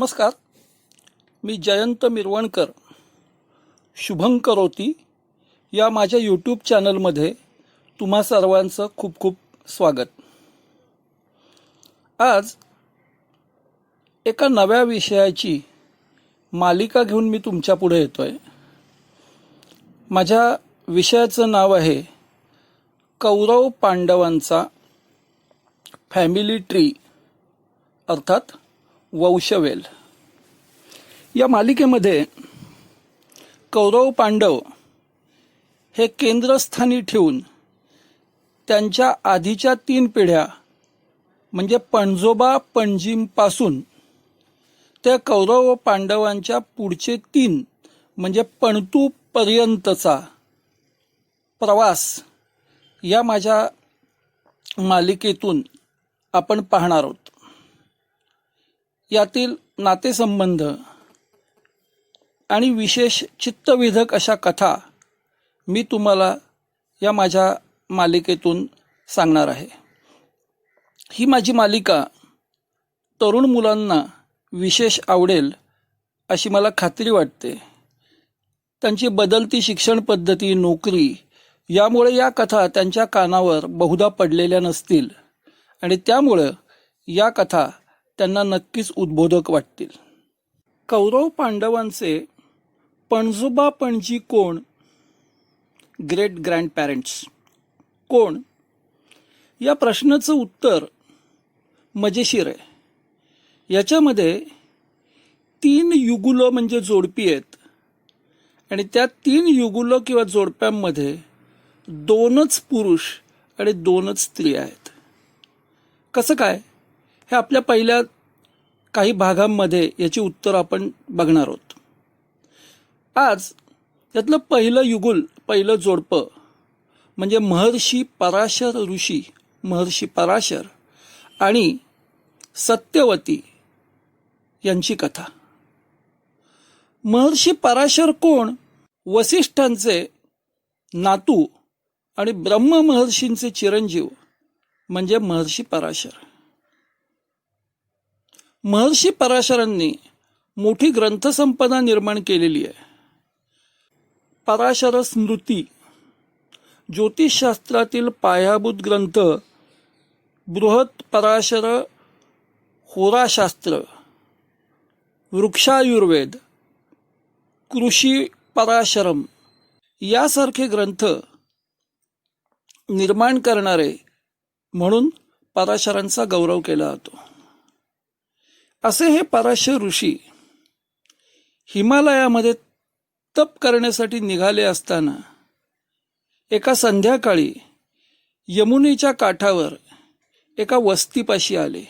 नमस्कार. मी जयंत मिरवणकर. शुभं करोती या माझ्या यूट्यूब चॅनलमध्ये तुम्हा सर्वांचं खूप खूप स्वागत. आज एका नव्या विषयाची मालिका घेऊन मी तुमच्या पुढे येतोय. माझ्या विषयाचं नाव आहे कौरव पांडवांचा फॅमिली ट्री अर्थात वंशवेल. या मालिकेमध्ये कौरव पांडव हे केंद्रस्थानी ठेवून त्यांच्या आधीच्या 3 पिढ्या म्हणजे पणजोबा पणजींपासून त्या कौरव पांडवांच्या पुढचे 3 म्हणजे पणतूपर्यंतचा प्रवास या माझ्या मालिकेतून आपण पाहणार आहोत. यातील नातेसंबंध आणि विशेष चित्तविधक अशा कथा मी तुम्हाला या माझ्या मालिकेतून सांगणार आहे. ही माझी मालिका तरुण मुलांना विशेष आवडेल अशी मला खात्री वाटते. त्यांची बदलती शिक्षण पद्धती, नोकरी यामुळे या कथा त्यांच्या कानावर बहुधा पडलेल्या नसतील आणि त्यामुळं या कथा त्यांना नक्कीच उद्बोधक वाटतील. कौरव पांडवांचे पणजोबा पणजी कोण? ग्रेट ग्रँडपॅरेंट्स कोण? या प्रश्नाचं उत्तर मजेशीर आहे. याच्यामध्ये 3 युगुलं म्हणजे जोडपी आहेत आणि त्या 3 युगुलं किंवा जोडप्यांमध्ये 2च पुरुष आणि 2च स्त्रिया आहेत. कसं काय? हे आपल्या पहिल्या काही भागांमध्ये याची उत्तर आपण बघणार आहोत. आज यातलं पहिलं युगुल, पहिलं जोडपं म्हणजे महर्षी पराशर ऋषी, महर्षी पराशर आणि सत्यवती यांची कथा. महर्षी पराशर कोण? वसिष्ठांचे नातू आणि ब्रह्म महर्षींचे चिरंजीव म्हणजे महर्षी पराशर. महर्षी पराशरांनी मोठी ग्रंथसंपदा निर्माण केलेली आहे. पराशर स्मृती, ज्योतिषशास्त्रातील पायाभूत ग्रंथ बृहत पराशर होराशास्त्र, वृक्षायुर्वेद, कृषी पराशरम यासारखे ग्रंथ निर्माण करणारे म्हणून पराशरांचा गौरव केला जातो. असे हे पराशर ऋषी हिमालयामध्ये तप करण्यासाठी निघाले असताना एका संध्याकाळी यमुनेच्या काठावर एका वस्तीपाशी आले.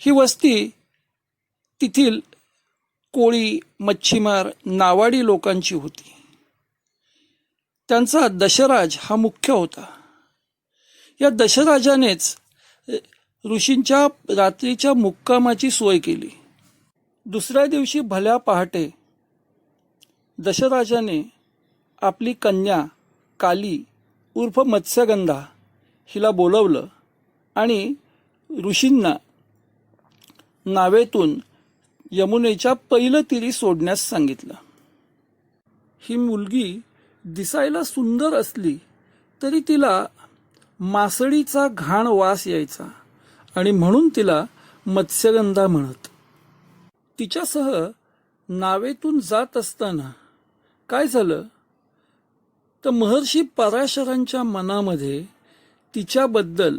ही वस्ती तेथील कोळी, मच्छीमार, नावाडी लोकांची होती. त्यांचा दशराज हा मुख्य होता. या दशराजानेच ऋषींच्या रात्रीच्या मुक्कामाची सोय केली. दुसऱ्या दिवशी भल्या पहाटे दशराजाने आपली कन्या काली उर्फ मत्स्यगंधा हिला बोलवलं आणि ऋषींना नावेतून यमुनेच्या पहिलं तीरी सोडण्यास सांगितलं. ही मुलगी दिसायला सुंदर असली तरी तिला मासळीचा घाण वास यायचा आणि म्हणून तिला मत्स्यगंधा म्हणत. तिच्यासह नावेतून जात असताना काय झालं तर महर्षी पराशरांच्या मनामध्ये तिच्याबद्दल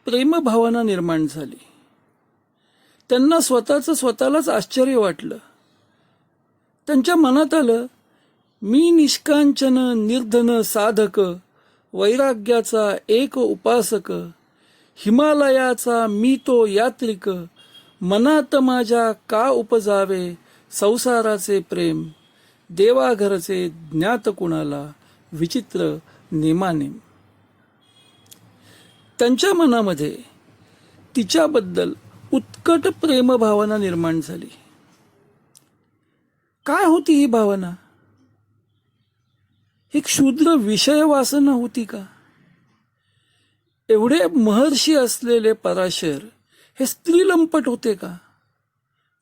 प्रेमभावना निर्माण झाली. त्यांना स्वतःलाच आश्चर्य वाटलं. त्यांच्या मनात आलं, मी निष्कांचन निर्धन साधक, वैराग्याचा एक उपासक, हिमालयाचा मी तो यात्रिक, मनात माझ्या का उपजावे संसाराचे प्रेम, देवाघरचे ज्ञात कुणाला विचित्र नेमानेम. त्यांच्या मनामध्ये तिच्याबद्दल उत्कट प्रेमभावना निर्माण झाली. काय होती ही भावना? ही क्षुद्र विषय वासना होती का? एवढे महर्षी असलेले पराशर हे स्त्रीलंपट होते का?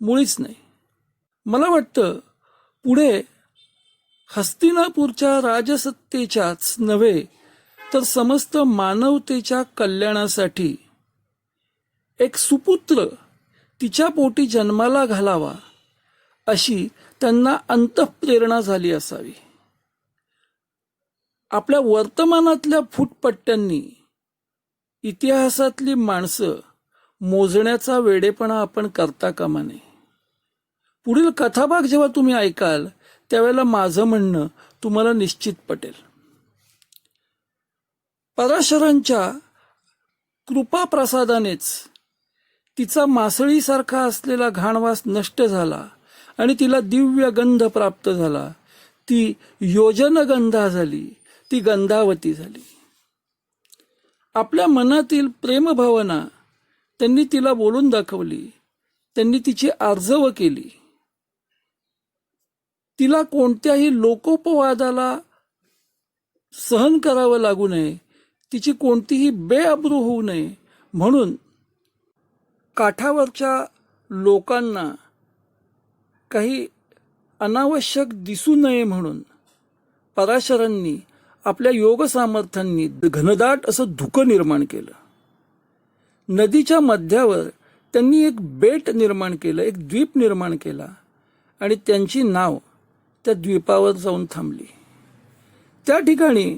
मुळीच नाही. मला वाटतं पुढे हस्तिनापूरच्या राजसत्तेच्याच नव्हे तर समस्त मानवतेच्या कल्याणासाठी एक सुपुत्र तिच्या पोटी जन्माला घालावा अशी त्यांना अंतःप्रेरणा झाली असावी. आपल्या वर्तमानातल्या फुटपट्ट्यांनी इतिहासातली माणसं मोजण्याचा वेडेपणा आपण करता कामा नये. पुढील कथाभाग जेव्हा तुम्ही ऐकाल त्यावेळेला माझं म्हणणं तुम्हाला निश्चित पटेल. पराशरांच्या कृपाप्रसादानेच तिचा मासळीसारखा असलेला घाणवास नष्ट झाला आणि तिला दिव्य गंध प्राप्त झाला. ती योजनगंधा झाली, ती गंधावती झाली. आपल्या मनातील प्रेमभावना त्यांनी तिला बोलून दाखवली. त्यांनी तिची आर्जव केली. तिला कोणत्याही लोकोपवादाला सहन करावं लागू नये, तिची कोणतीही बेअब्रू होऊ नये म्हणून काठावरच्या लोकांना काही अनावश्यक दिसू नये म्हणून पराशरांनी आपल्या योग सामर्थ्यांनी घनदाट असं धुकं निर्माण केलं. नदीच्या मध्यावर त्यांनी एक बेट निर्माण केलं, एक द्वीप निर्माण केला आणि त्यांची नाव त्या द्वीपावर जाऊन थांबली. त्या ठिकाणी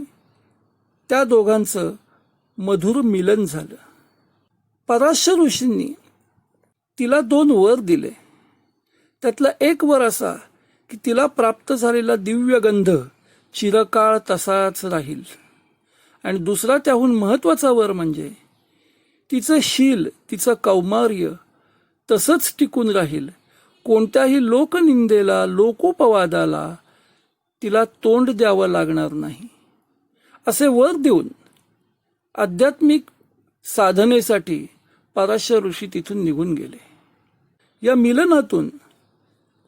त्या दोघांचं मधुर मिलन झालं. पराशर ऋषींनी तिला 2 वर दिले. त्यातला एक वर असा की तिला प्राप्त झालेला दिव्य गंध चिरकाळ तसाच राहील आणि दुसरा त्याहून महत्वाचा वर म्हणजे तिचं शील, तिचं कौमार्य तसंच टिकून राहील. कोणत्याही लोकनिंदेला, लोकोपवादाला तिला तोंड द्यावं लागणार नाही. असे वर देऊन आध्यात्मिक साधनेसाठी पराशर ऋषी तिथून निघून गेले. या मिलनातून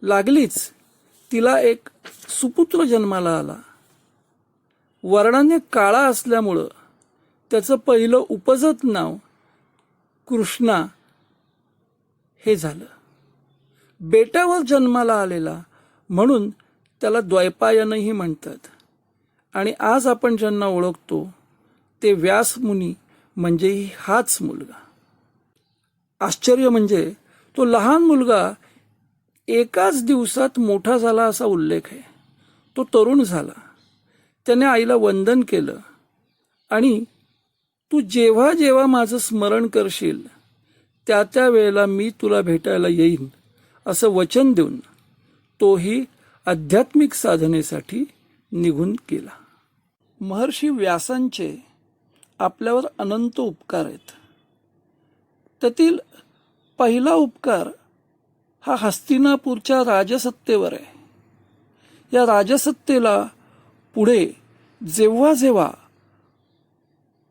लागलीच तिला एक सुपुत्र जन्माला आला. वर्णाने काळा असल्यामुळं त्याचं पहिलं उपजत नाव कृष्णा हे झालं. बेटावर जन्माला आलेला म्हणून त्याला द्वैपायनही म्हणतात. आणि आज आपण ज्यांना ओळखतो ते व्यास मुनी म्हणजेही हाच मुलगा. आश्चर्य म्हणजे तो लहान मुलगा एकाच दिवसात मोठा झाला असा उल्लेख आहे. तो तरुण झाला. त्याने आईला वंदन केलं आणि तू जेव्हा जेव्हा माझं स्मरण करशील त्या त्या वेळेला मी तुला भेटायला येईन असं वचन देऊन तोही आध्यात्मिक साधनेसाठी निघून गेला. महर्षी व्यासांचे आपल्यावर अनंत उपकार आहेत. त्यातील पहिला उपकार हा हस्तिनापूरच्या राजसत्तेवर आहे. या राजसत्तेला पुढे जेव्हा जेव्हा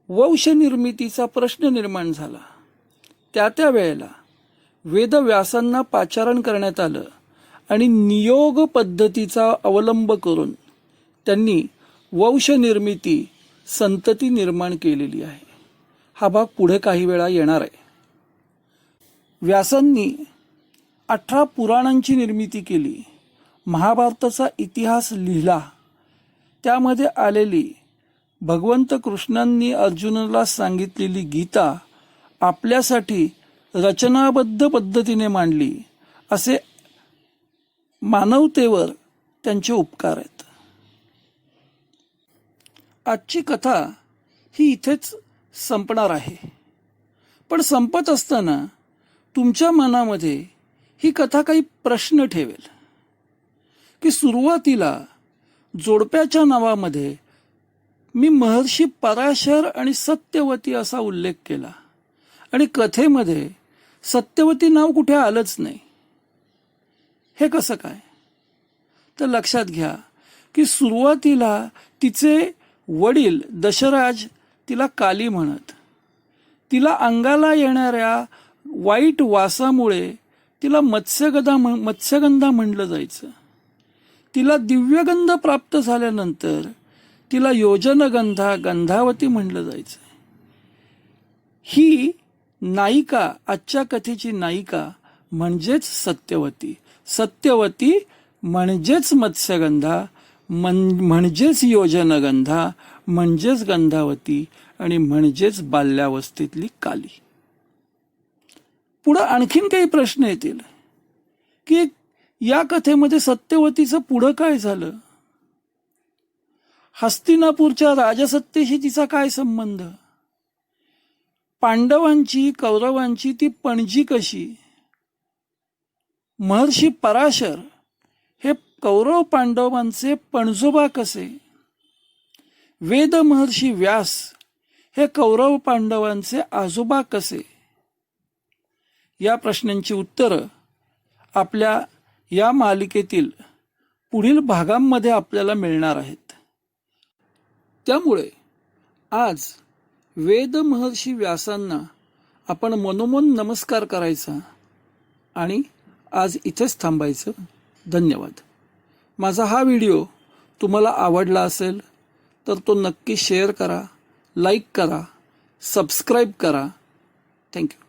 वंशनिर्मितीचा प्रश्न निर्माण झाला त्या त्या वेळेला वेदव्यासांना पाचारण करण्यात आलं आणि नियोग पद्धतीचा अवलंब करून त्यांनी वंशनिर्मिती संतती निर्माण केलेली आहे. हा भाग पुढे काही वेळा येणार आहे. व्यासांनी 18 पुराणांची निर्मिती केली. महाभारताचा इतिहास लिहिला. त्यामध्ये आलेली भगवंत कृष्णांनी अर्जुनाला सांगितलेली गीता आपल्यासाठी रचनाबद्ध पद्धतीने मांडली. असे मानवतेवर त्यांचे उपकार आहेत. आजची कथा ही इथेच संपणार आहे. पण संपत असताना तुमच्या मनामध्ये ही कथा काही प्रश्न ठेवेल की सुरुवातीला जोडप्याच्या नावामध्ये मी महर्षी पराशर आणि सत्यवती असा उल्लेख केला आणि कथेमध्ये सत्यवती नाव कुठे आलंच नाही. हे कसं काय? तर लक्षात घ्या की सुरुवातीला तिचे वडील दशराज तिला काली म्हणत. तिला अंगाला येणाऱ्या वाईट वासामुळे तिला मत्स्यगंधा म्हणलं जायचं. तिला दिव्यगंध प्राप्त झाल्यानंतर तिला योजनगंधा, गंधावती म्हणलं जायचं. ही नायिका, आजच्या कथेची नायिका म्हणजेच सत्यवती, सत्यवती म्हणजेच मत्स्यगंधा, म्हणजेच योजनगंधा, म्हणजेच गंधावती आणि म्हणजेच बाल्यावस्थेतली काली. पुढं आणखीन काही प्रश्न येतील की या कथेमध्ये सत्यवतीचं पुढं काय झालं, हस्तिनापूरच्या राजसत्तेशी तिचा काय संबंध, पांडवांची कौरवांची ती पणजी कशी, महर्षी पराशर हे कौरव पांडवांचे पणजोबा कसे, वेद महर्षी व्यास हे कौरव पांडवांचे आजोबा कसे. या प्रश्नांची उत्तरं आपल्या या मालिकेतील पुढील भागांमध्ये आपल्याला मिळणार आहेत. त्यामुळे आज वेद महर्षी व्यासांना आपण मनोमन नमस्कार करायचा आणि आज इथेच थांबायचं. धन्यवाद. माझा हा व्हिडिओ तुम्हाला आवडला असेल तर तो नक्की शेअर करा, लाईक करा, सबस्क्राईब करा. थँक्यू.